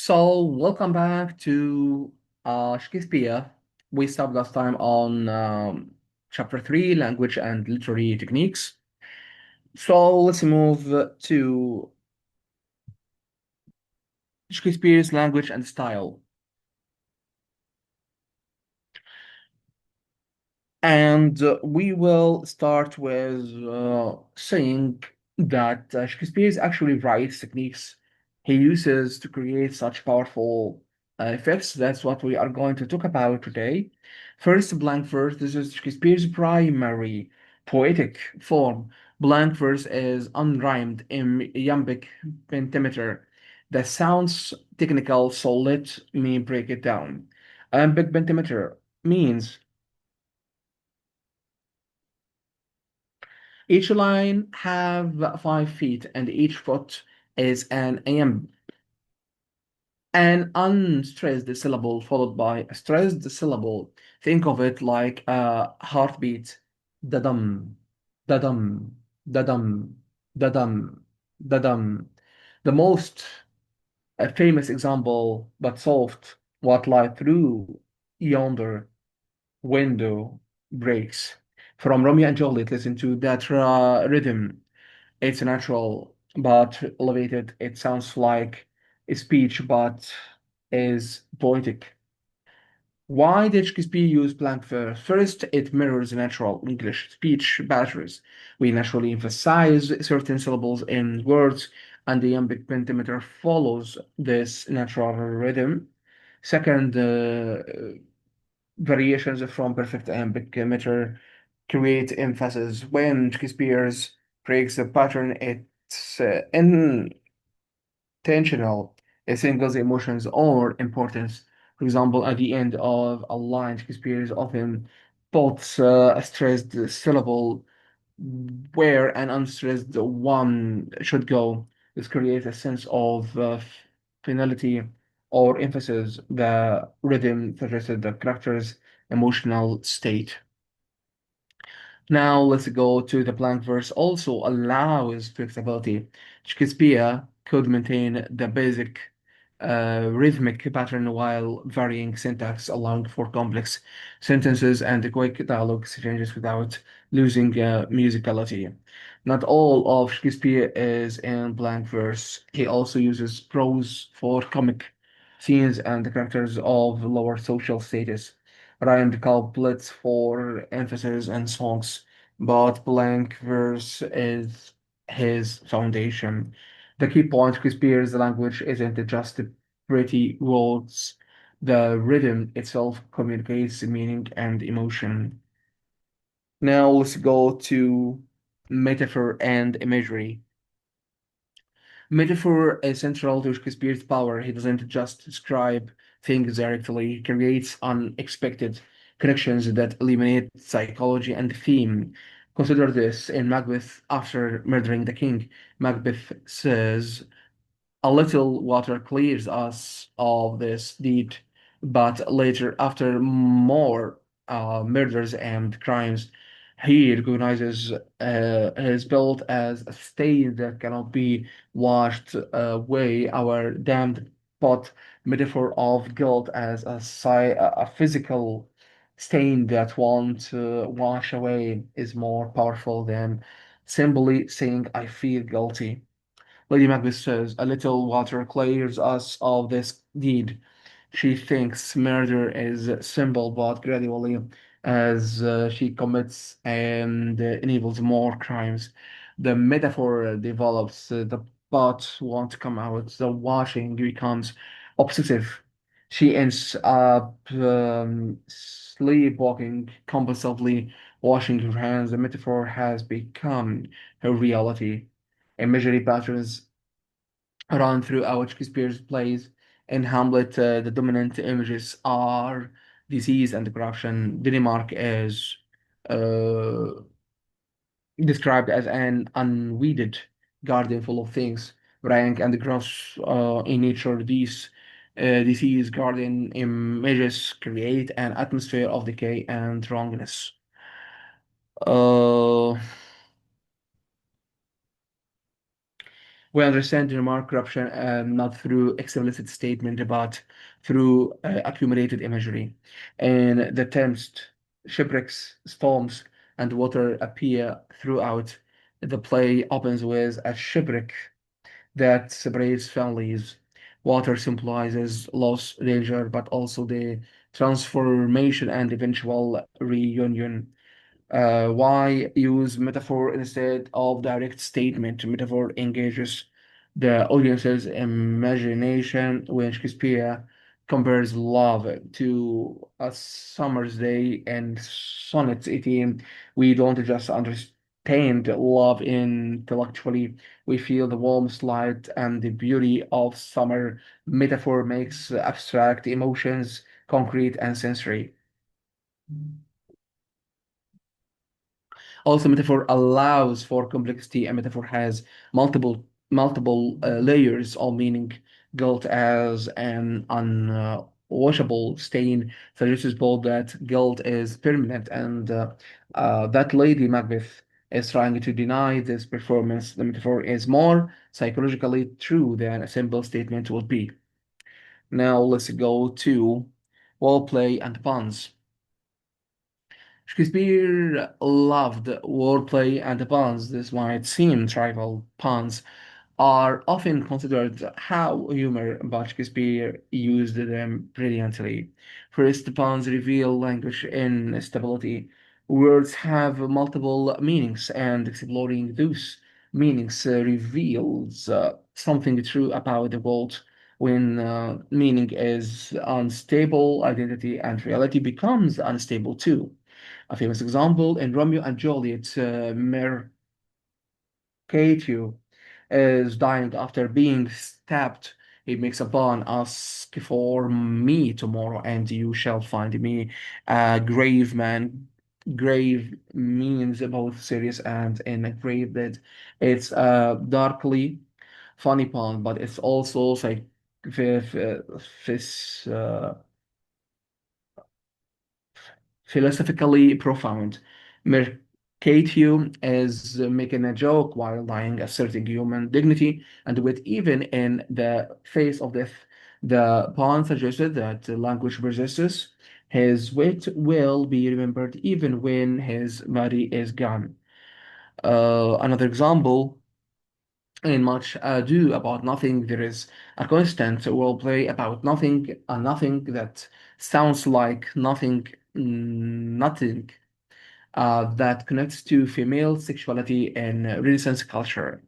So, welcome back to Shakespeare. We stopped last time on chapter 3, language and literary techniques. So, let's move to Shakespeare's language and style. And we will start with saying that Shakespeare actually writes techniques he uses to create such powerful effects. That's what we are going to talk about today. First, blank verse. This is Shakespeare's primary poetic form. Blank verse is unrhymed in iambic pentameter. That sounds technical, so let me break it down. Iambic pentameter means each line have 5 feet, and each foot is an unstressed syllable followed by a stressed syllable. Think of it like a heartbeat. Da-dum, da-dum, da-dum, da-dum, da-dum. The most famous example, but soft, what light through yonder window breaks. From Romeo and Juliet, listen to that rhythm. It's natural but elevated. It sounds like a speech but is poetic. Why did Shakespeare use blank verse? First, it mirrors natural English speech patterns. We naturally emphasize certain syllables in words, and the iambic pentameter follows this natural rhythm. Second, variations from perfect iambic meter create emphasis. When Shakespeare breaks a pattern, it's intentional. It singles emotions or importance. For example, at the end of a line, Shakespeare often puts a stressed syllable where an unstressed one should go. This creates a sense of finality or emphasis. The rhythm suggested the character's emotional state. Now let's go to the blank verse also allows flexibility. Shakespeare could maintain the basic rhythmic pattern while varying syntax, allowing for complex sentences and quick dialogue exchanges without losing musicality. Not all of Shakespeare is in blank verse. He also uses prose for comic scenes and the characters of lower social status, rhymed couplets for emphasis and songs, but blank verse is his foundation. The key point Shakespeare's language isn't just pretty words. The rhythm itself communicates meaning and emotion. Now let's go to metaphor and imagery. Metaphor is central to Shakespeare's power. He doesn't just describe things directly, he creates unexpected connections that eliminate psychology and theme. Consider this in Macbeth after murdering the king. Macbeth says, a little water clears us of this deed, but later, after more murders and crimes, he recognizes his guilt as a stain that cannot be washed away. Our damned pot metaphor of guilt as a physical stain that won't wash away is more powerful than simply saying, I feel guilty. Lady Macbeth says, a little water clears us of this deed. She thinks murder is simple, but gradually, as she commits and enables more crimes, the metaphor develops. The pot won't come out. The washing becomes obsessive. She ends up sleepwalking compulsively, washing her hands. The metaphor has become her reality. Imagery patterns run throughout Shakespeare's plays. In Hamlet, the dominant images are disease and corruption. Denmark is uh, described as an unweeded garden full of things, rank and gross in nature. These disease garden images create an atmosphere of decay and wrongness. Uh, We understand remark corruption not through explicit statement, but through accumulated imagery. And the tempest, shipwrecks, storms, and water appear throughout. The play opens with a shipwreck that separates families. Water symbolizes loss, danger, but also the transformation and eventual reunion. Why use metaphor instead of direct statement? Metaphor engages the audience's imagination when Shakespeare compares love to a summer's day in Sonnet 18. We don't just understand love intellectually, we feel the warmth, light, and the beauty of summer. Metaphor makes abstract emotions concrete and sensory. Also, metaphor allows for complexity. A metaphor has multiple layers of meaning. Guilt as an unwashable stain suggests both that guilt is permanent and that Lady Macbeth is trying to deny this performance. The metaphor is more psychologically true than a simple statement would be. Now let's go to wordplay and puns. Shakespeare loved wordplay and puns. This might seem trivial. Puns are often considered how humor, but Shakespeare used them brilliantly. First, puns reveal language instability. Words have multiple meanings, and exploring those meanings reveals something true about the world. When meaning is unstable, identity and reality becomes unstable too. A famous example in Romeo and Juliet, Mercatio is dying after being stabbed. He makes a pun, ask for me tomorrow, and you shall find me a grave man. Grave means both serious and in a grave that it's a darkly funny pun, but it's also like philosophically profound. Mercatio is making a joke while lying, asserting human dignity and wit even in the face of death. The pawn suggested that language persists. His wit will be remembered even when his body is gone. Another example, in Much Ado About Nothing, there is a constant play about nothing, a nothing that sounds like nothing, nothing that connects to female sexuality in Renaissance culture.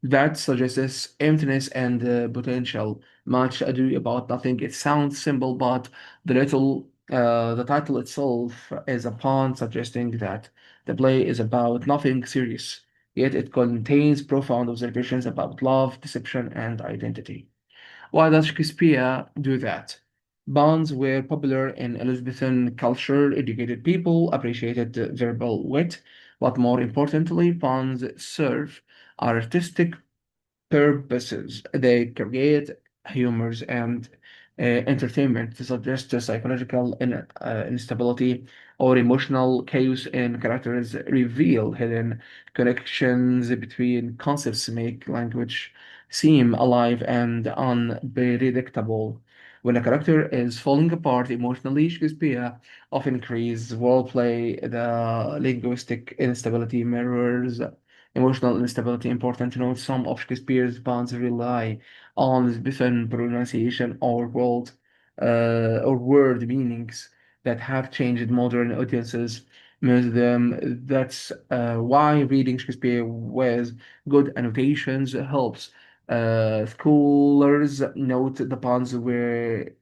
That suggests emptiness and potential. Much ado about nothing. It sounds simple, but the title itself is a pun suggesting that the play is about nothing serious. Yet it contains profound observations about love, deception, and identity. Why does Shakespeare do that? Bonds were popular in Elizabethan culture. Educated people appreciated the verbal wit, but more importantly, bonds serve artistic purposes. They create humors and entertainment to suggest the psychological instability or emotional chaos in characters, reveal hidden connections between concepts, make language seem alive and unpredictable. When a character is falling apart emotionally, Shakespeare often increases wordplay. The linguistic instability mirrors emotional instability. Important to note some of Shakespeare's puns rely on Elizabethan pronunciation or word meanings that have changed modern audiences. Most of them, that's why reading Shakespeare with good annotations helps. Scholars note the puns where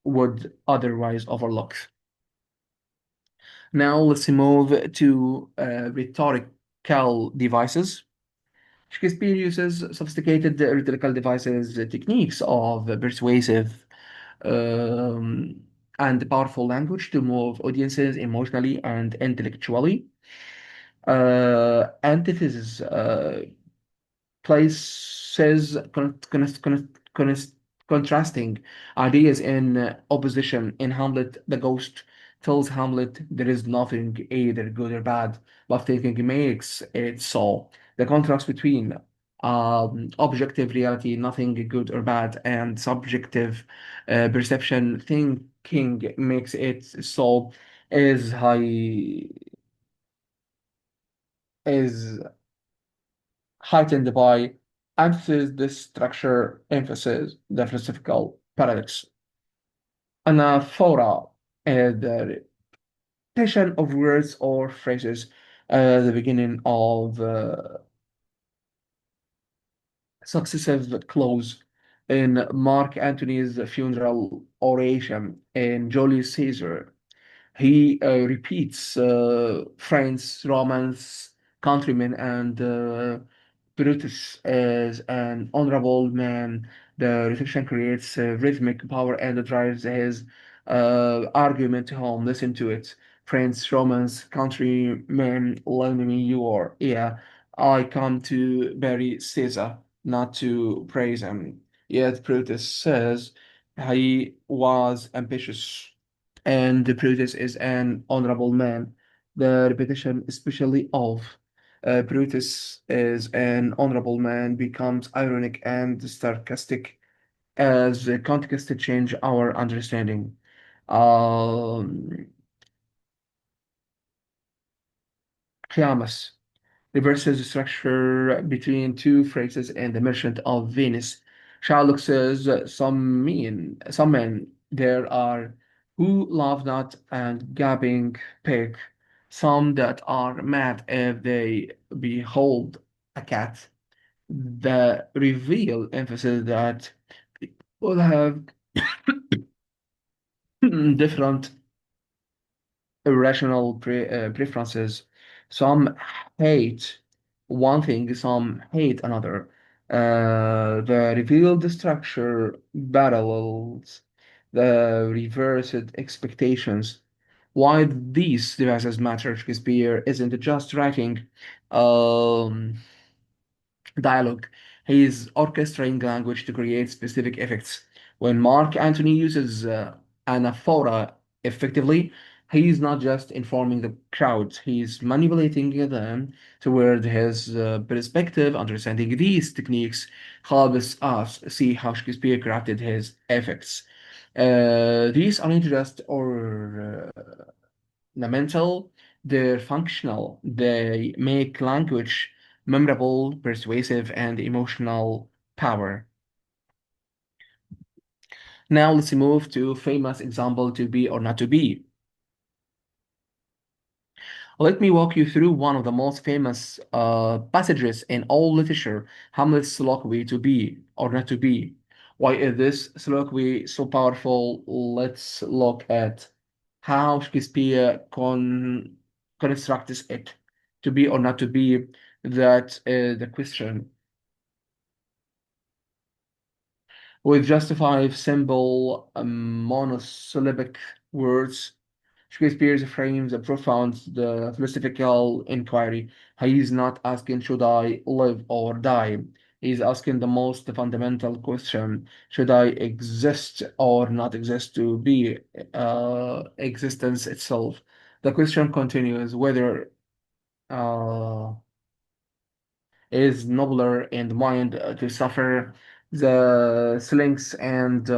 would otherwise overlook. Now let's move to rhetorical devices. Shakespeare uses sophisticated rhetorical devices, techniques of persuasive um, and powerful language to move audiences emotionally and intellectually. Antithesis places contrasting ideas in opposition. In Hamlet, the ghost tells Hamlet there is nothing either good or bad, but thinking makes it so. The contrast between objective reality, nothing good or bad, and subjective perception thinking makes it so is high is heightened by emphasis this structure emphasis the philosophical paradox. Anaphora, the repetition of words or phrases at the beginning of successive clause in Mark Antony's funeral oration in Julius Caesar. He repeats friends, Romans, countrymen, and Brutus as an honorable man. The reflection creates rhythmic power and drives his argument home. Listen to it. Friends, Romans, countrymen, lend me your ear. I come to bury Caesar, not to praise him. Yet Brutus says he was ambitious and the Brutus is an honorable man. The repetition, especially of Brutus is an honorable man, becomes ironic and sarcastic as the context change our understanding. Um, Chiamas reverses the structure between two phrases in The Merchant of Venice. Shylock says, some men there are who love not and gaping pig, some that are mad if they behold a cat. The reveal emphasis that people have different irrational preferences. Some hate one thing, some hate another. The revealed structure parallels the reversed expectations. Why these devices matter, Shakespeare isn't just writing um, dialogue. He's orchestrating language to create specific effects. When Mark Antony uses anaphora effectively, he's not just informing the crowd, he's manipulating them toward his perspective. Understanding these techniques helps us see how Shakespeare crafted his effects. These aren't just ornamental, they're functional. They make language memorable, persuasive, and emotional power. Now let's move to famous example to be or not to be. Let me walk you through one of the most famous passages in all literature, Hamlet's soliloquy to be or not to be. Why is this soliloquy so powerful? Let's look at how Shakespeare constructs it. To be or not to be, that is the question. With just five simple monosyllabic words, Shakespeare frames a profound philosophical inquiry. He's not asking, should I live or die? He's asking the most fundamental question, should I exist or not exist to be existence itself? The question continues whether uh, is nobler in the mind to suffer the slings and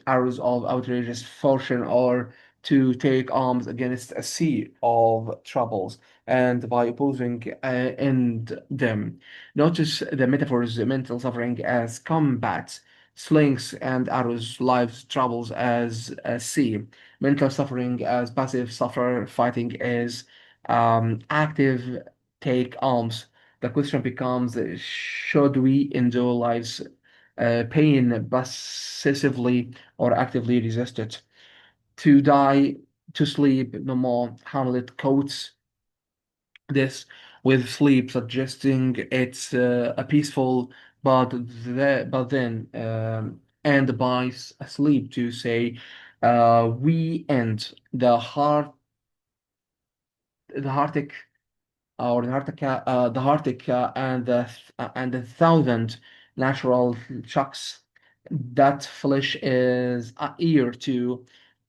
arrows of outrageous fortune or to take arms against a sea of troubles and by opposing end them. Notice the metaphors, mental suffering as combat, slings and arrows, lives, troubles as a sea, mental suffering as passive suffer, fighting as active take arms. The question becomes, should we endure life's pain passively or actively resist it? To die, to sleep no more. Hamlet quotes this with sleep, suggesting it's a peaceful, but then and by sleep to say we end the heartache or the Antarctica and the thousand natural shocks that flesh is a ear to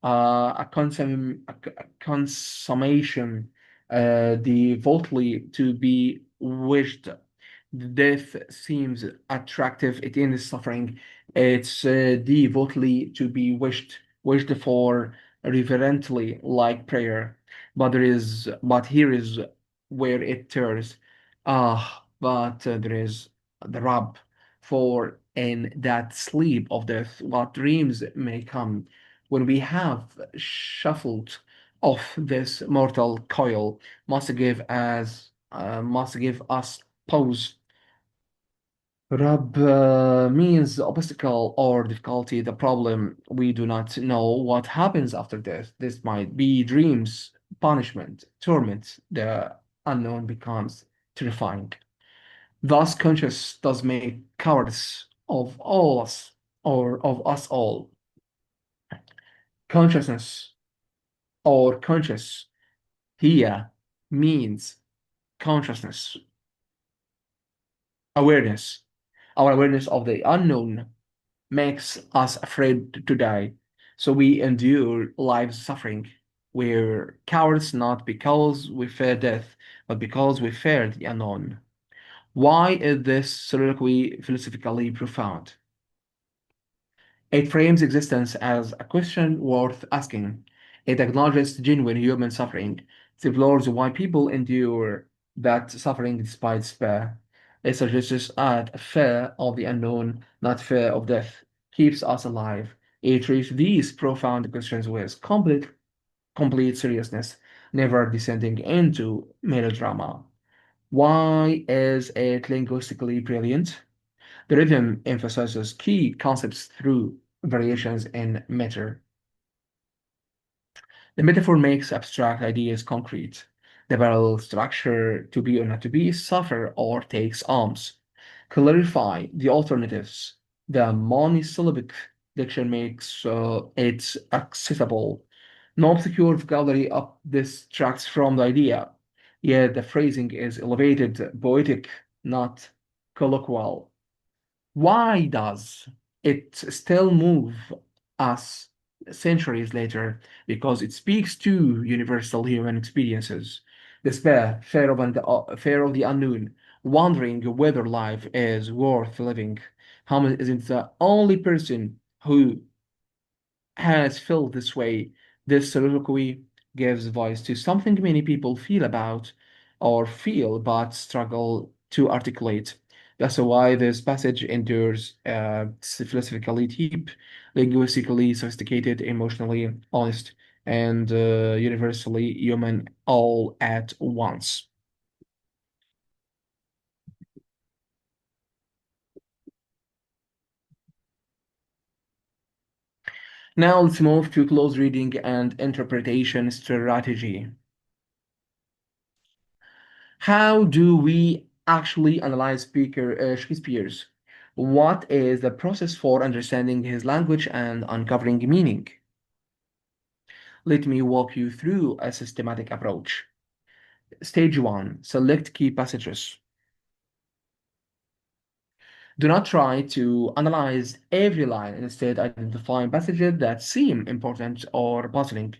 a consummation devoutly to be wished. Death seems attractive. It ends suffering. It's devotedly to be wished for reverently like prayer. But here is where it turns. But there is the rub. For in that sleep of death, what dreams may come when we have shuffled off this mortal coil must give us pause. Rab means obstacle or difficulty, the problem. We do not know what happens after death. This might be dreams, punishment, torment. The unknown becomes terrifying. Thus, conscious does make cowards of all us, or of us all. Consciousness or conscious here means consciousness, awareness. Our awareness of the unknown makes us afraid to die. So we endure life's suffering. We're cowards not because we fear death, but because we fear the unknown. Why is this soliloquy philosophically profound? It frames existence as a question worth asking. It acknowledges genuine human suffering. It explores why people endure that suffering despite despair. It suggests that fear of the unknown, not fear of death, keeps us alive. It treats these profound questions with complete seriousness, never descending into melodrama. Why is it linguistically brilliant? The rhythm emphasizes key concepts through variations in meter. The metaphor makes abstract ideas concrete. The parallel structure, to be or not to be, suffer or takes arms. Clarify the alternatives. The monosyllabic diction makes it accessible. No obscure vocabulary up distracts from the idea. Yet the phrasing is elevated, poetic, not colloquial. Why does it still move us centuries later? Because it speaks to universal human experiences. Despair, fear of the unknown, wondering whether life is worth living. Hamlet isn't the only person who has felt this way. This soliloquy gives voice to something many people feel about or feel but struggle to articulate. That's why this passage endures philosophically deep, linguistically sophisticated, emotionally honest, and universally human all at once. Now let's move to close reading and interpretation strategy. How do we actually analyze Shakespeare's? What is the process for understanding his language and uncovering meaning? Let me walk you through a systematic approach. Stage 1, select key passages. Do not try to analyze every line. Instead, identify passages that seem important or puzzling.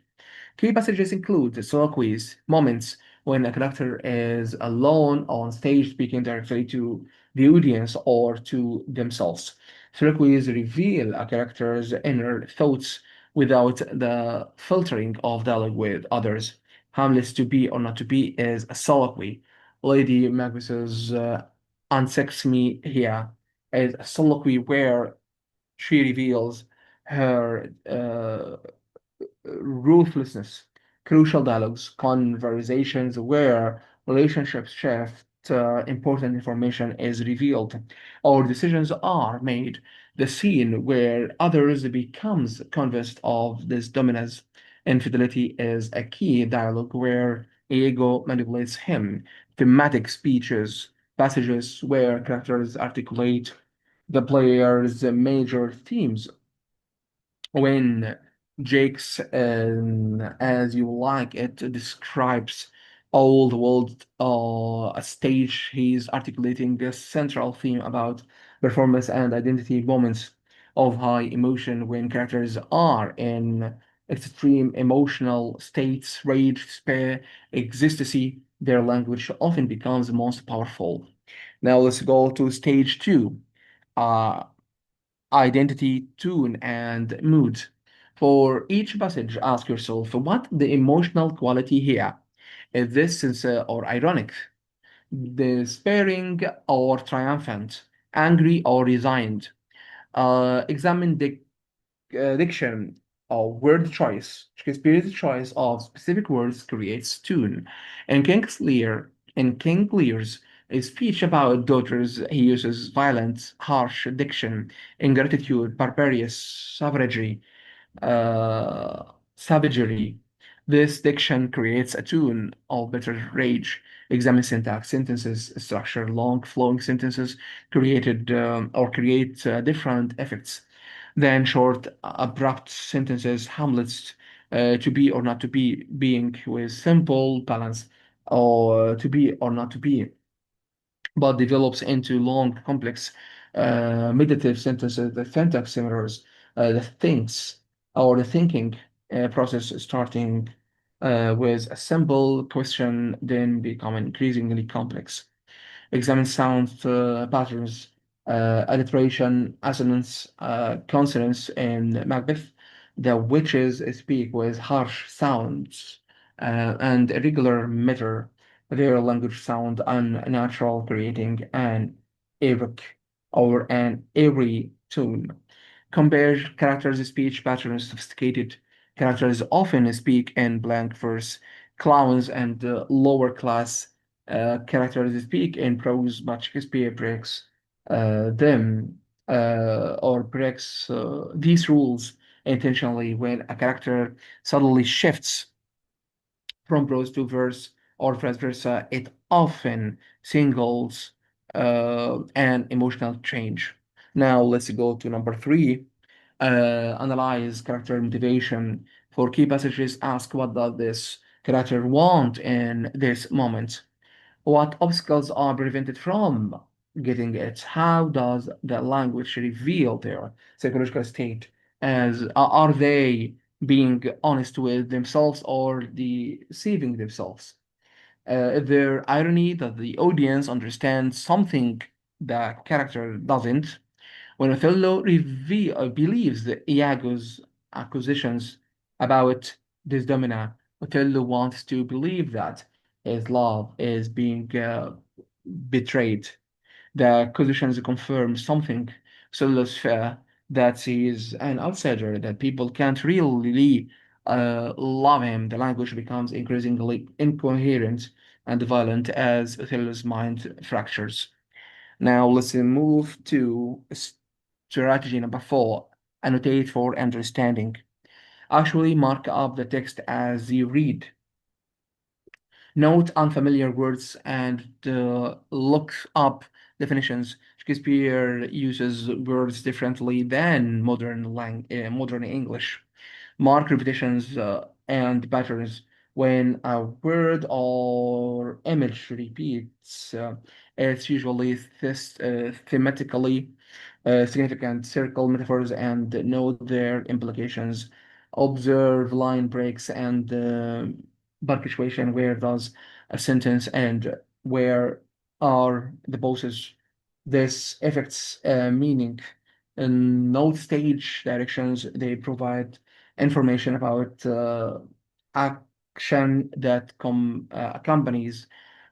Key passages include the soliloquies, moments when a character is alone on stage speaking directly to the audience or to themselves. Soliloquies reveal a character's inner thoughts without the filtering of dialogue with others. Hamlet's to be or not to be is a soliloquy. Lady Macbeth's unsex me here is a soliloquy where she reveals her ruthlessness, crucial dialogues, conversations where relationships shift, important information is revealed, or decisions are made. The scene where others becomes convinced of this dominance. Infidelity is a key dialogue where ego manipulates him. Thematic speeches, passages where characters articulate the player's major themes when Jake's as you like it describes old world a stage he's articulating this central theme about performance and identity moments of high emotion when characters are in extreme emotional states, rage, despair, ecstasy, their language often becomes most powerful. Now let's go to stage two, uh, identity, tune, and mood. For each passage, ask yourself what the emotional quality here. Is this sincere or ironic? Despairing or triumphant? Angry or resigned? Examine the diction or word choice. Shakespeare's choice of specific words creates tune. In King Lear's speech about daughters, he uses violent, harsh diction, ingratitude, barbarous, uh, savagery. This diction creates a tune of bitter rage. Examine syntax, sentences, structure, long flowing sentences created or create different effects than short, abrupt sentences, Hamlet's to be or not to be, being with simple balance, or to be or not to be, but develops into long, complex, meditative sentences. The syntax mirrors the thinks or the thinking process, starting with a simple question, then becoming increasingly complex. Examine sound patterns, alliteration, assonance, consonance in Macbeth. The witches speak with harsh sounds and irregular meter. Their language sound unnatural, creating an evoc or an eerie tone. Compare characters' speech patterns. Sophisticated characters often speak in blank verse. Clowns and lower class characters speak in prose, but Shakespeare breaks them or breaks these rules intentionally when a character suddenly shifts from prose to verse or vice versa. It often singles an emotional change. Now let's go to number three, analyze character motivation. For key passages, ask what does this character want in this moment? What obstacles are prevented from getting it? How does the language reveal their psychological state? As are they being honest with themselves or deceiving themselves? Is there irony that the audience understands something the character doesn't? When Othello believes the Iago's accusations about Desdemona, Othello wants to believe that his love is being betrayed. The accusations confirm something Othello's fear that he is an outsider, that people can't really love him. The language becomes increasingly incoherent and violent as Othello's mind fractures. Now let's move to strategy number four, annotate for understanding. Actually, mark up the text as you read. Note unfamiliar words and look up definitions. Shakespeare uses words differently than modern English. Mark repetitions and patterns. When a word or image repeats, it's usually thematically significant. Circle metaphors and note their implications. Observe line breaks and punctuation. Where does a sentence end? Where are the pauses? This affects meaning. In note stage directions, they provide information about action that accompanies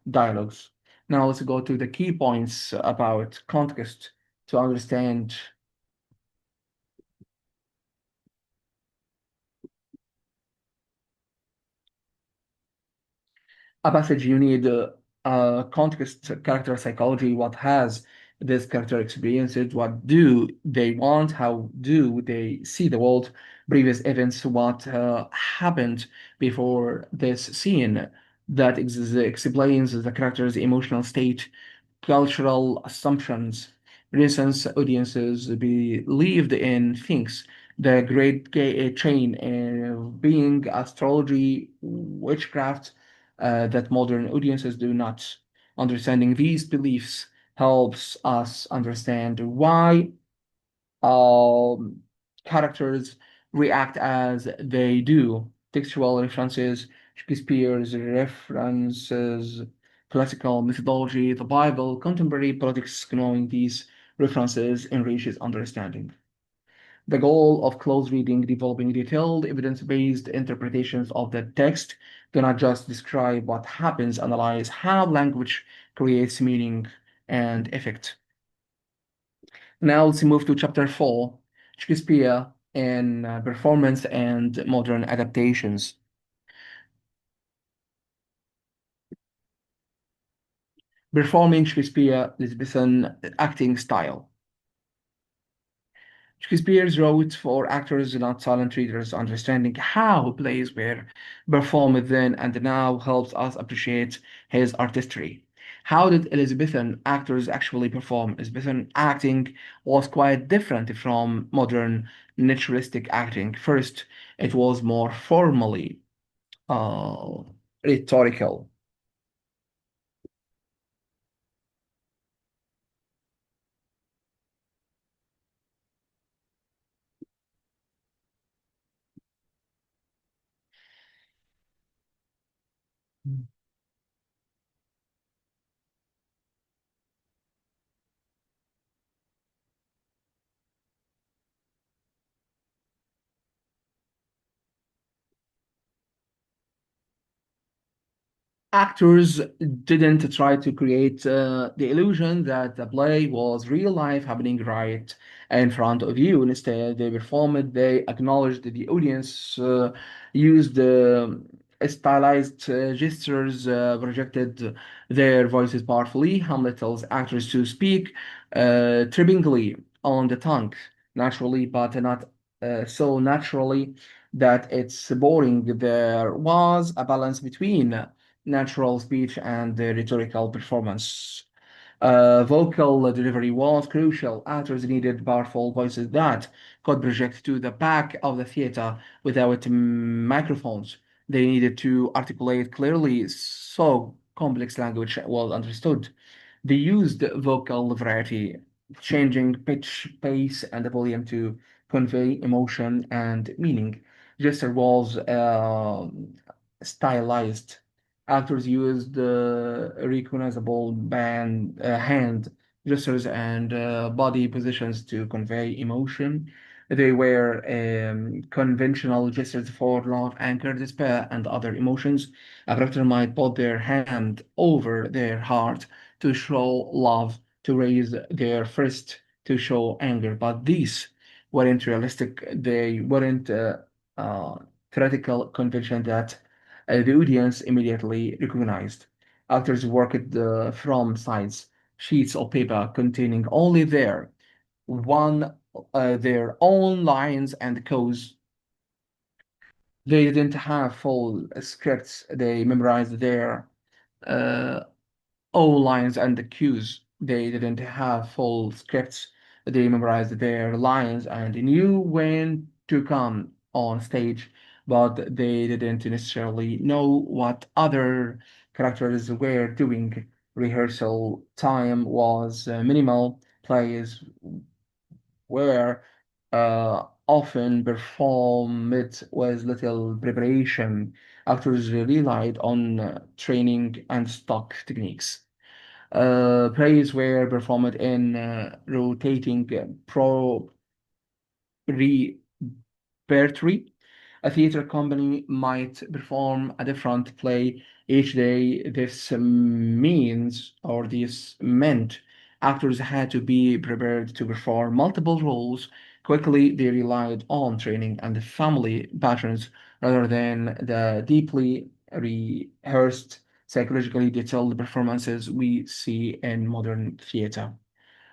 dialogues. Now let's go to the key points about context to understand a passage. You need context, character psychology. What has this character experienced? What do they want? How do they see the world? Previous events, what happened before this scene that explains the character's emotional state, cultural assumptions. Renaissance audiences believed in things. The great chain of being, astrology, witchcraft, that modern audiences do not. Understanding these beliefs helps us understand why um, characters react as they do. Textual references, Shakespeare's references classical methodology, the Bible, contemporary politics, knowing these references enriches understanding. The goal of close reading, developing detailed, evidence-based interpretations of the text, do not just describe what happens, analyze how language creates meaning and effect. Now let's move to chapter 4, Shakespeare in performance and modern adaptations. Performing Shakespeare Elizabethan acting style. Shakespeare wrote for actors, not silent readers. Understanding how plays were performed then and now helps us appreciate his artistry. How did Elizabethan actors actually perform? Elizabethan acting was quite different from modern naturalistic acting. First, it was more formally uh, rhetorical. Actors didn't try to create the illusion that the play was real life happening right in front of you. Instead, they performed, they acknowledged the audience, used stylized gestures, projected their voices powerfully. Hamlet tells actors to speak trippingly on the tongue, naturally, but not so naturally that it's boring. There was a balance between natural speech and the rhetorical performance. Vocal delivery was crucial. Actors needed powerful voices that could project to the back of the theater without microphones. They needed to articulate clearly so complex language was understood. They used vocal variety, changing pitch, pace, and volume to convey emotion and meaning. Gesture was stylized. Actors used recognizable hand gestures and body positions to convey emotion. They were conventional gestures for love, anger, despair, and other emotions. A character might put their hand over their heart to show love, to raise their fist to show anger, but these weren't realistic. They weren't uh, theoretical convention that the audience immediately recognized. Actors worked from sides, sheets of paper containing only their own lines and cues. They didn't have full scripts. They memorized their uh, all lines and the cues. They didn't have full scripts. They memorized their lines and knew when to come on stage, but they didn't necessarily know what other characters were doing. Rehearsal time was minimal. Plays were often performed with little preparation. Actors relied on training and stock techniques. Plays were performed in rotating repertory. A theater company might perform a different play each day. This meant actors had to be prepared to perform multiple roles quickly. They relied on training and family patterns rather than the deeply rehearsed, psychologically detailed performances we see in modern theater.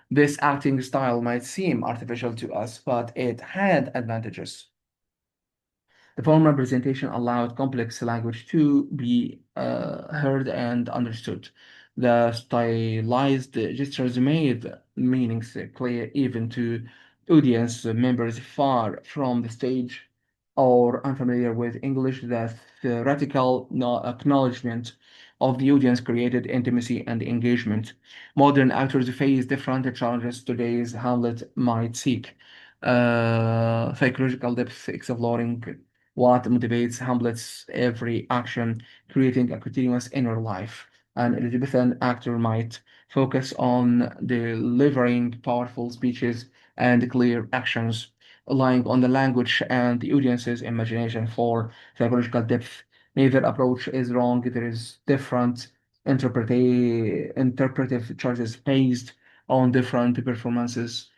This acting style might seem artificial to us, but it had advantages. The formal presentation allowed complex language to be heard and understood. The stylized gestures made meanings clear even to audience members far from the stage or unfamiliar with English. The theoretical acknowledgement of the audience created intimacy and engagement. Modern actors face different challenges today's Hamlet might seek. Psychological depth, exploring what motivates Hamlet's every action, creating a continuous inner life. An Elizabethan actor might focus on delivering powerful speeches and clear actions, relying on the language and the audience's imagination for psychological depth. Neither approach is wrong. There is different interpretive choices based on different performances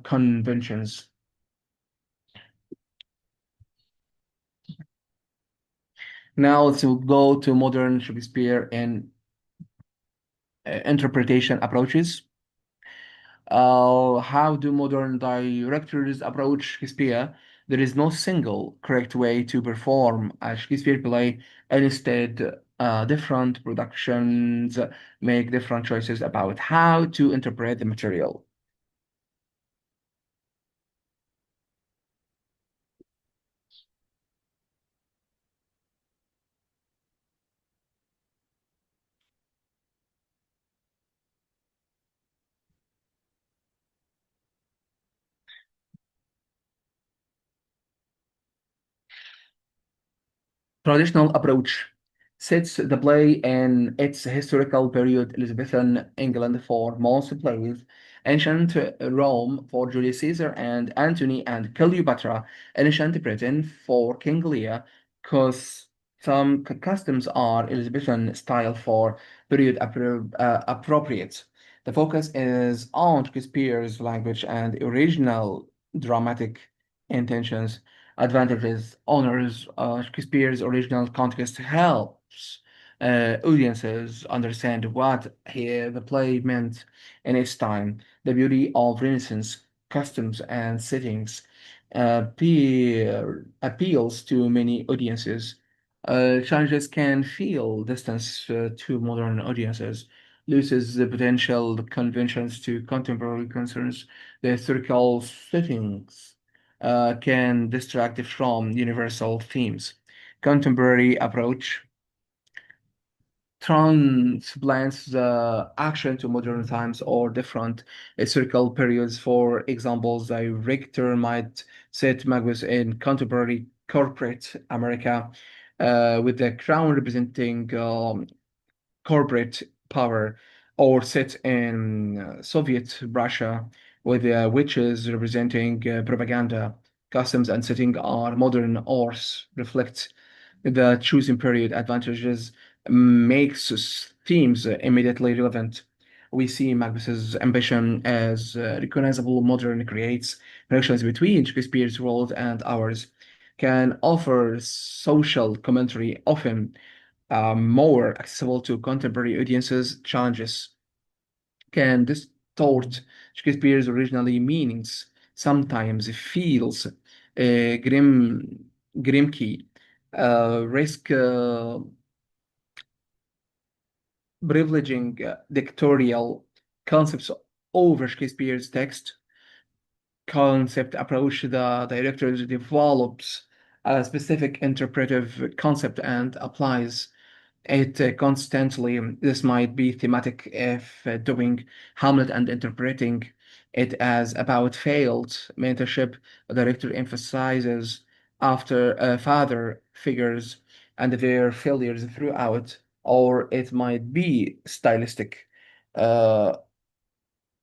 conventions. Now let's go to modern Shakespeare and interpretation approaches. How do modern directors approach Shakespeare? There is no single correct way to perform a Shakespeare play. Instead, different productions make different choices about how to interpret the material. Traditional approach sets the play in its historical period, Elizabethan England for most plays, ancient Rome for Julius Caesar and Antony and Cleopatra, ancient Britain for King Lear, because some customs are Elizabethan style for period appropriate. The focus is on Shakespeare's language and original dramatic intentions advantages, honors Shakespeare's original context, helps audiences understand what the play meant in its time. The beauty of Renaissance customs and settings appeals to many audiences. Challenges can feel distance to modern audiences, loses the potential conventions to contemporary concerns, the historical settings can distract from universal themes. Contemporary approach transplants the action to modern times or different historical periods. For example, the director might set Magus in contemporary corporate America, with the crown representing corporate power, or set in Soviet Russia, with witches representing propaganda. Customs and setting are modern or reflect the choosing period advantages makes themes immediately relevant. We see Magnus's ambition as recognizable modern creates connections between Shakespeare's world and ours, can offer social commentary, often more accessible to contemporary audiences. Challenges can distort Shakespeare's originally meanings. Sometimes it feels grimky, risk privileging dictatorial concepts over Shakespeare's text. Concept approach, the director develops a specific interpretive concept and applies it constantly. This might be thematic if doing Hamlet and interpreting it as about failed mentorship. The director emphasizes after father figures and their failures throughout, or it might be stylistic. Uh,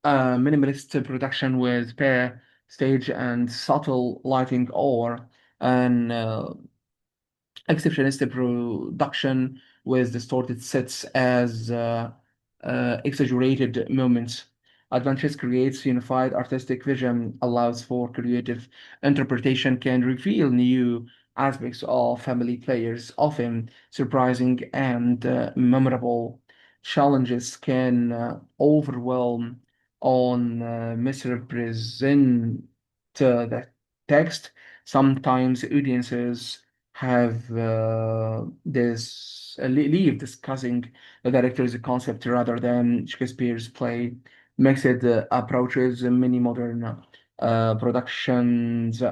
Minimalist production with pair stage and subtle lighting, or an exceptionist production with distorted sets as exaggerated moments. Adventures creates unified artistic vision, allows for creative interpretation, can reveal new aspects of family players, often surprising and memorable. Challenges can overwhelm on misrepresent the text. Sometimes audiences have leave discussing the director's concept rather than Shakespeare's play. Mixed approaches. Many modern productions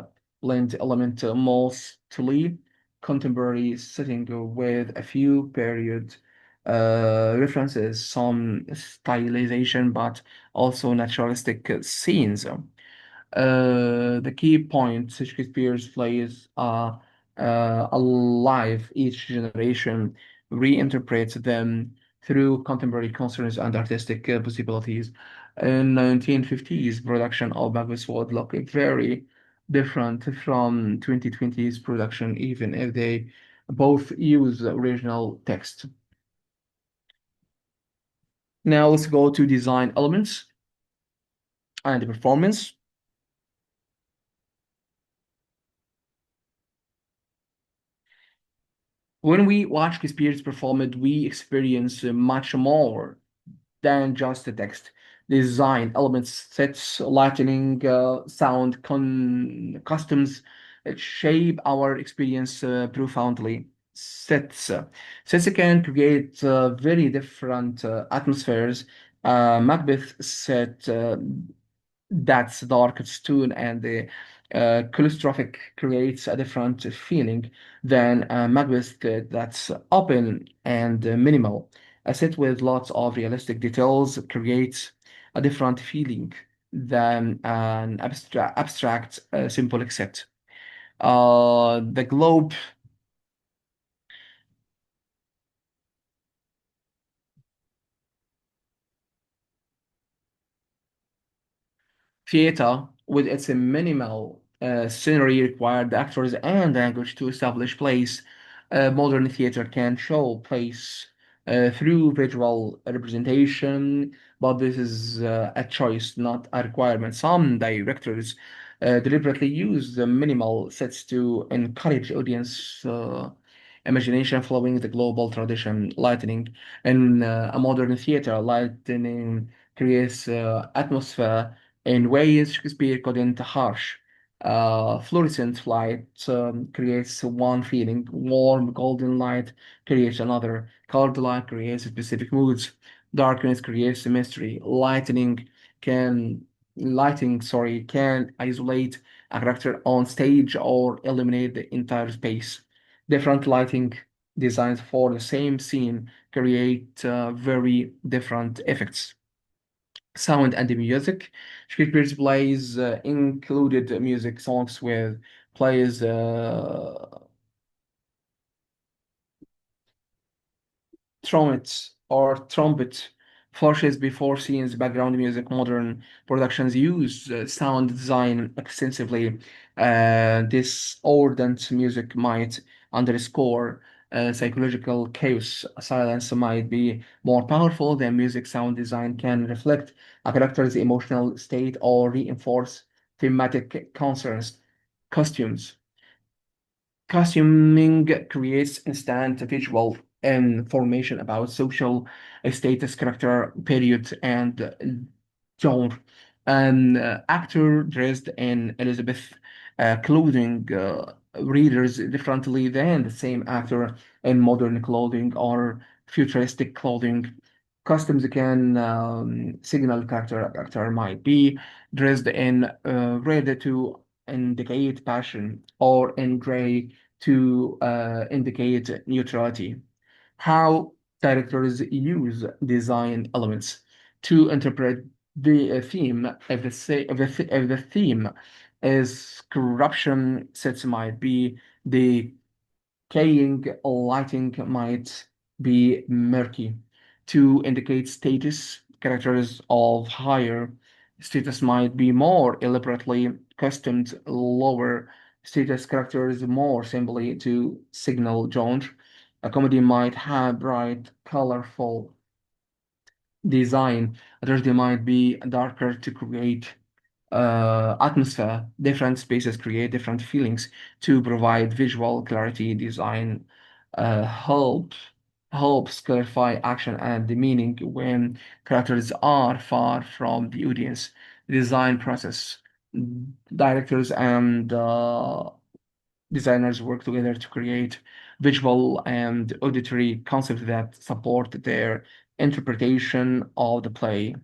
blend element mostly contemporary setting with a few period references, some stylization, but also naturalistic scenes. The key point Shakespeare's plays are alive each generation reinterpret them through contemporary concerns and artistic possibilities. In 1950s, production of Macbeth would look very different from 2020's production, even if they both use the original text. Now let's go to design elements and performance. When we watch Shakespeare's performance, we experience much more than just the text. Design elements, sets, lighting, sound, customs shape our experience profoundly. Sets can create very different atmospheres. Macbeth set that's dark, it's tone, and the claustrophic creates a different feeling than Macbeth that's open and minimal. A set with lots of realistic details creates a different feeling than an abstract symbolic set. The globe theater, with its minimal scenery, required actors and language to establish place. Modern theater can show place through visual representation, but this is a choice, not a requirement. Some directors deliberately use the minimal sets to encourage audience imagination following the global tradition. Lightning in a modern theater, lightning creates atmosphere in ways Shakespeare couldn't. Harsh. Fluorescent light creates one feeling, warm golden light creates another, colored light creates specific moods, darkness creates a mystery, lighting, isolate a character on stage or illuminate the entire space. Different lighting designs for the same scene create very different effects. Sound and the music. Shakespeare's plays included music songs with plays trumpet flourishes before scenes, background music. Modern productions use sound design extensively. Discordant music might underscore psychological chaos. Silence might be more powerful than music. Sound design can reflect a character's emotional state or reinforce thematic concerns. Costumes. Costuming creates instant visual information about social status, character, period, and genre. An actor dressed in Elizabeth clothing readers differently than the same actor in modern clothing or futuristic clothing. Costumes can signal character. A character might be dressed in red to indicate passion, or in gray to indicate neutrality. How directors use design elements to interpret the theme. If the theme is corruption, sets might be the decaying, lighting might be murky. To indicate status, characters of higher status might be more elaborately costumed, lower status characters more simply to signal genre. A comedy might have bright, colorful design, a tragedy might be darker to create atmosphere. Different spaces create different feelings to provide visual clarity. Design uh, help helps clarify action and the meaning when characters are far from the audience. Design process. Directors and designers work together to create visual and auditory concepts that support their interpretation of the play.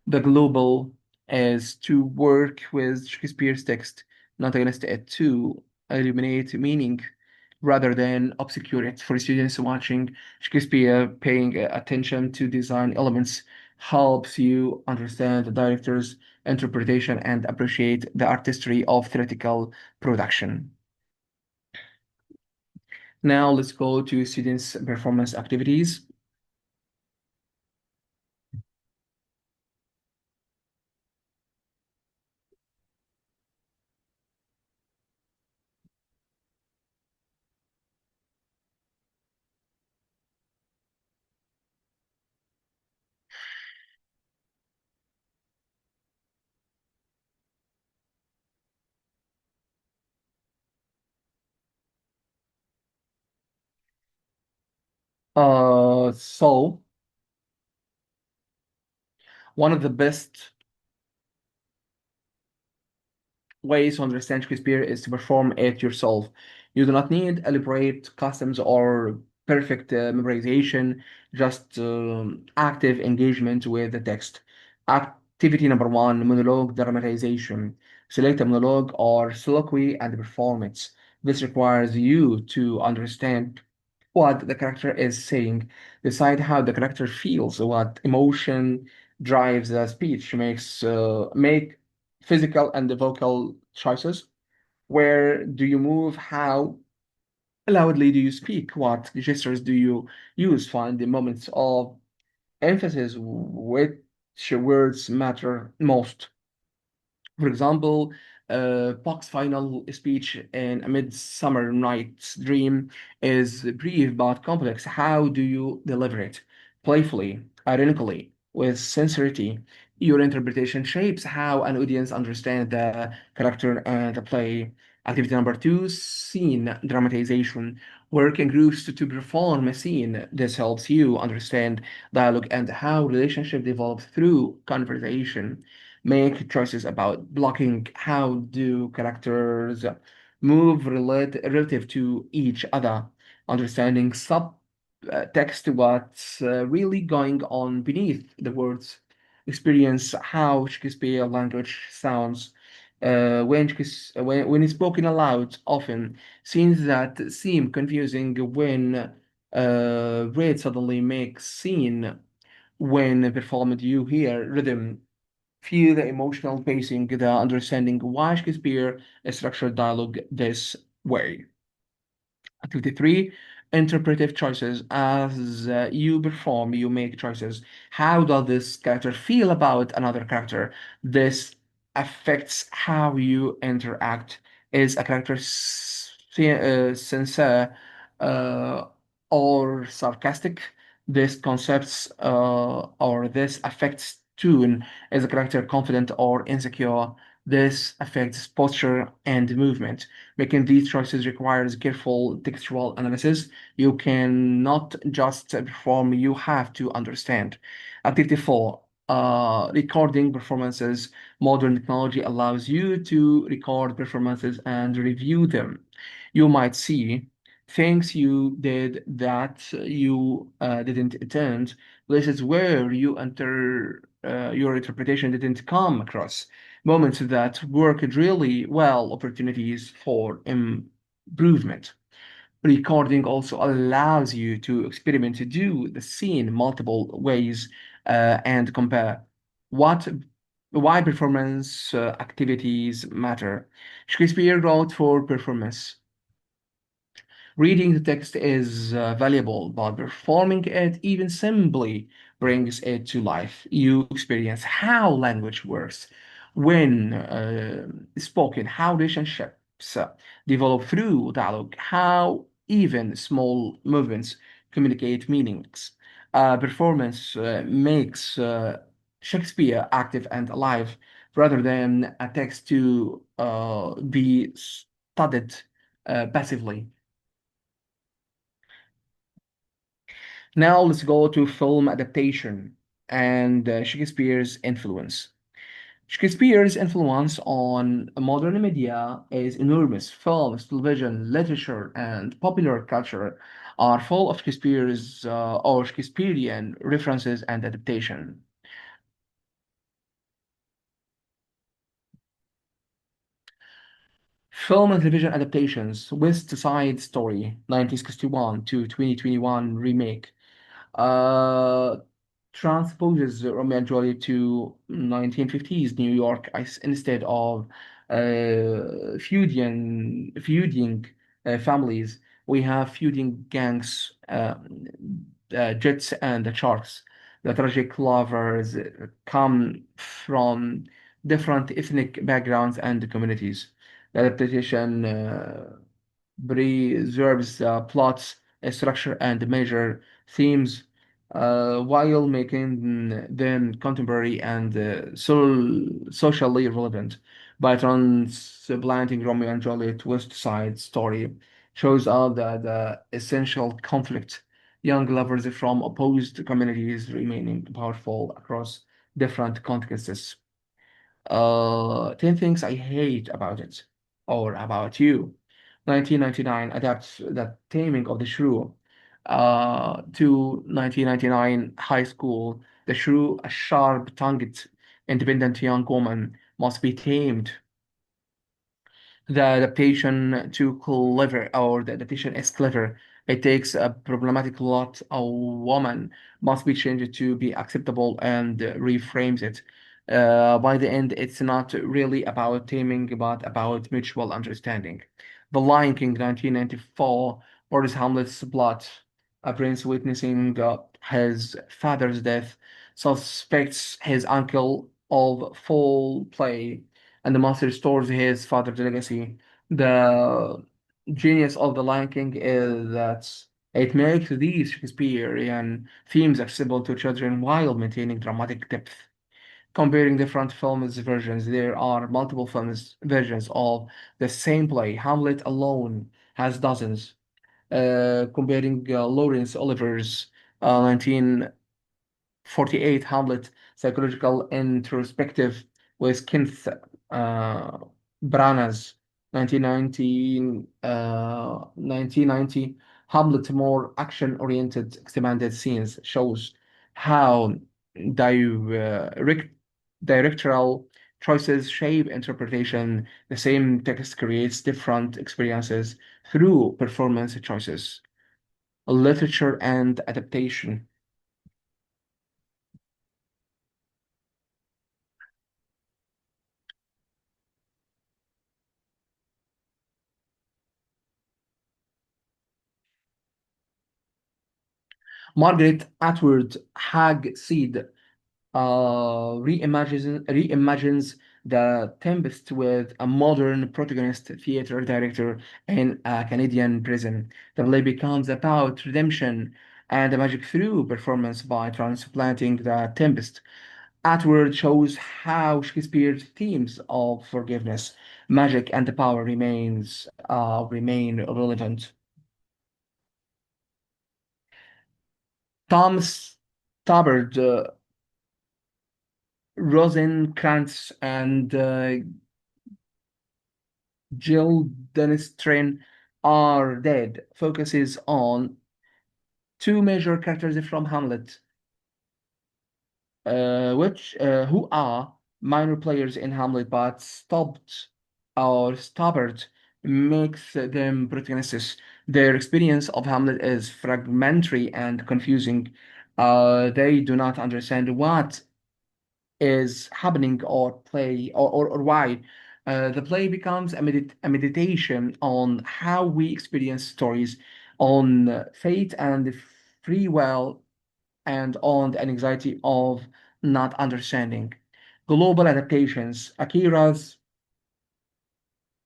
The global is to work with Shakespeare's text, not against it, to illuminate meaning rather than obscure it. For students watching Shakespeare, paying attention to design elements helps you understand the director's interpretation and appreciate the artistry of theatrical production. Now let's go to students' performance activities. So one of the best ways to understand Shakespeare is to perform it yourself. You do not need elaborate customs or perfect memorization, just active engagement with the text. Activity number one, monologue dramatization. Select a monologue or soliloquy and perform it. This requires you to understand what the character is saying, decide how the character feels, what emotion drives the speech, make physical and vocal choices. Where do you move? How loudly do you speak? What gestures do you use? Find the moments of emphasis, which words matter most. For example, Puck's final speech in A Midsummer Night's Dream is brief but complex. How do you deliver it? Playfully, ironically, with sincerity. Your interpretation shapes how an audience understands the character and the play. Activity number two, scene dramatization. Work in groups to perform a scene. This helps you understand dialogue and how relationship develops through conversation. Make choices about blocking. How do characters move relative to each other? Understanding subtext, what's really going on beneath the words. Experience how Shakespeare language sounds when it's spoken aloud. Often scenes that seem confusing when read suddenly make scene when performed. You hear rhythm, feel the emotional pacing, the understanding why Shakespeare structured dialogue this way. Activity three, interpretive choices. As you perform, you make choices. How does this character feel about another character? This affects how you interact. Is a character sincere uh, or sarcastic? This concepts or this affects tone. Is a character confident or insecure? This affects posture and movement. Making these choices requires careful textual analysis. You cannot just perform, you have to understand. Activity 4, recording performances. Modern technology allows you to record performances and review them. You might see things you did that you didn't attend, places where your interpretation didn't come across, moments that worked really well, opportunities for improvement. Recording also allows you to experiment, to do the scene multiple ways and compare what why performance activities matter. Shakespeare wrote for performance. Reading the text is valuable, but performing it, even simply, brings it to life. You experience how language works when spoken, how relationships develop through dialogue, how even small movements communicate meanings. Performance makes Shakespeare active and alive rather than a text to be studied passively. Now let's go to film adaptation and Shakespeare's influence. Shakespeare's influence on modern media is enormous. Films, television, literature, and popular culture are full of Shakespeare's or Shakespearean references and adaptation. Film and television adaptations: West Side Story, 1961 to 2021 remake. Uh, Transposes Romeo and Juliet to 1950s New York instead of feuding families. We have feuding gangs, jets and the sharks. The tragic lovers come from different ethnic backgrounds and communities. The adaptation preserves plots, structure, and major themes while making them contemporary and socially relevant. By transplanting Romeo and Juliet West Side Story shows us the essential conflict. Young lovers from opposed communities remaining powerful across different contexts. 10 Things I Hate About It, or About You. 1999 adapts The Taming of the Shrew to 1999 high school. The shrew, a sharp-tongued, independent young woman, must be tamed. The adaptation is clever. It takes a problematic lot. A woman must be changed to be acceptable and reframes it. By the end, it's not really about taming, but about mutual understanding. The Lion King, 1994, orders Hamlet's plot. A prince witnessing his father's death suspects his uncle of foul play and the monster restores his father's legacy. The genius of The Lion King is that it makes these Shakespearean themes accessible to children while maintaining dramatic depth. Comparing different films versions, there are multiple films versions of the same play. Hamlet alone has dozens. Comparing Laurence Oliver's 1948 Hamlet psychological introspective with Kenneth uh, Branagh's 1990 Hamlet more action-oriented expanded scenes shows how direct, directorial choices shape interpretation. The same text creates different experiences through performance choices, literature, and adaptation. Margaret Atwood Hagseed reimagines the Tempest with a modern protagonist, theater director in a Canadian prison. The play becomes about redemption and the magic through performance by transplanting the Tempest. Atwood shows how Shakespeare's themes of forgiveness, magic, and the power remain relevant. Tom Stoppard Rosencrantz and Guildenstern are dead focuses on two major characters from Hamlet, which who are minor players in Hamlet, but stubborn makes them protagonists. Their experience of Hamlet is fragmentary and confusing. They do not understand what is happening or why. The play becomes a meditation on how we experience stories, on fate and free will, and on the anxiety of not understanding. Global adaptations. Akira's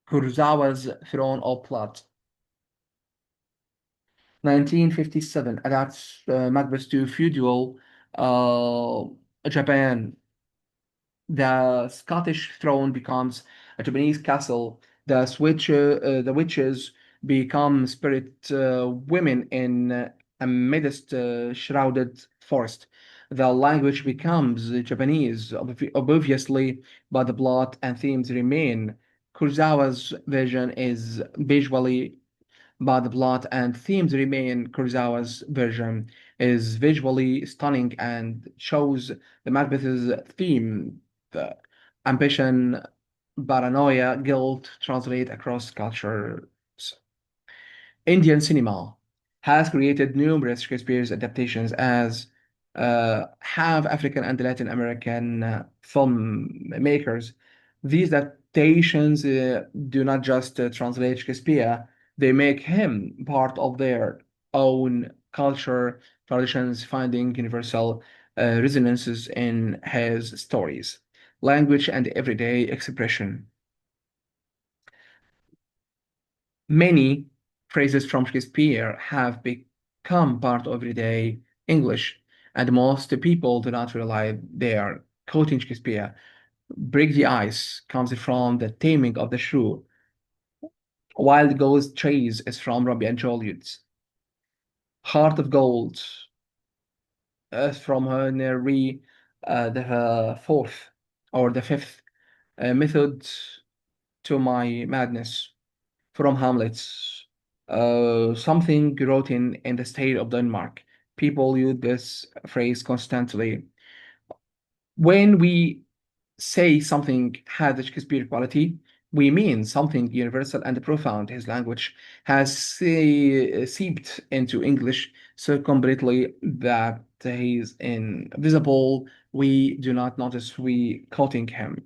Kurosawa's Throne of Blood. 1957 adapts Macbeth to feudal uh, Japan. The Scottish throne becomes a Japanese castle. The witches become spirit women in a midst shrouded forest. The language becomes Japanese, obviously, but the plot and themes remain. Kurosawa's vision is visually, but the plot and themes remain. Kurosawa's version is visually stunning and shows the Macbeth's theme, the ambition, paranoia, guilt translate across cultures. Indian cinema has created numerous Shakespeare's adaptations as have African and Latin American filmmakers. These adaptations do not just translate Shakespeare, They make him part of their own culture, traditions, finding universal resonances in his stories, language, and everyday expression. Many phrases from Shakespeare have become part of everyday English, and most people do not realize they are quoting Shakespeare. Break the ice comes from the taming of the shrew. Wild Ghost Chase is from Romeo and Juliet. Heart of Gold is from Henry the fourth or the fifth. Method to My Madness from Hamlet. Something wrote in the state of Denmark. People use this phrase constantly. When we say something has a Shakespeare quality, we mean something universal and profound. His language has seeped into English so completely that he's invisible. We do not notice we quoting him.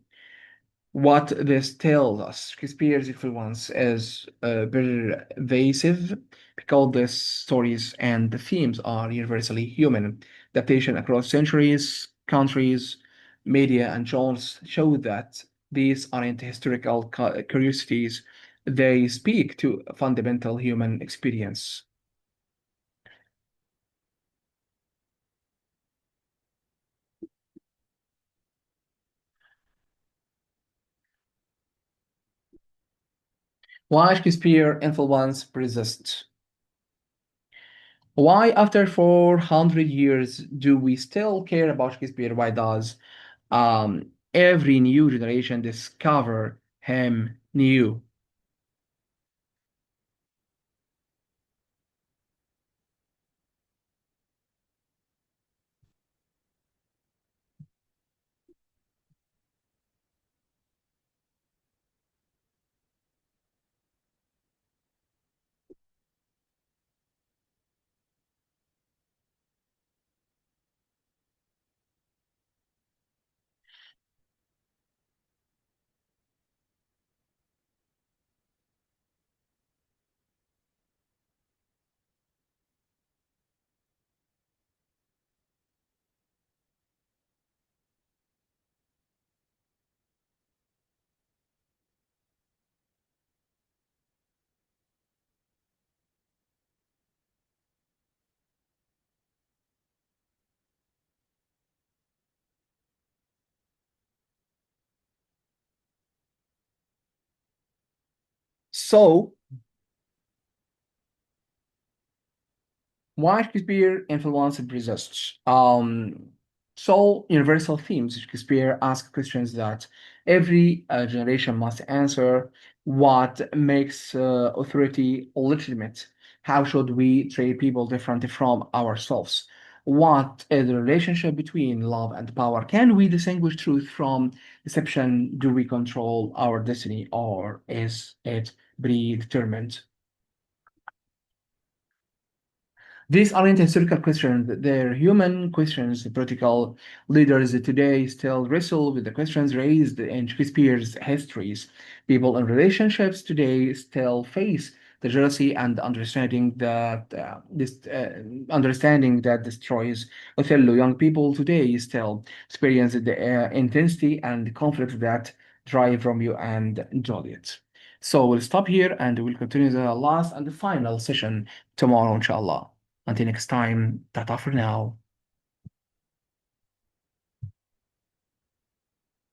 What this tells us, Shakespeare's influence is pervasive because the stories and the themes are universally human. Adaptation across centuries, countries, media, and genres show that these aren't historical curiosities, they speak to a fundamental human experience. Why Shakespeare influence persists? Why, after 400 years, do we still care about Shakespeare? Why does every new generation discover him new? So, why Shakespeare influence persists? So universal themes. Shakespeare asks questions that every generation must answer. What makes authority legitimate? How should we treat people different from ourselves? What is the relationship between love and power? Can we distinguish truth from deception? Do we control our destiny, or is it predetermined? These aren't historical questions, they're human questions. Political leaders today still wrestle with the questions raised in Shakespeare's histories. People in relationships today still face the jealousy and understanding that destroys Othello. Young people today still experience the intensity and conflict that drive Romeo and Juliet. So we'll stop here and we'll continue the last and the final session tomorrow, inshallah. Until next time, tata for now.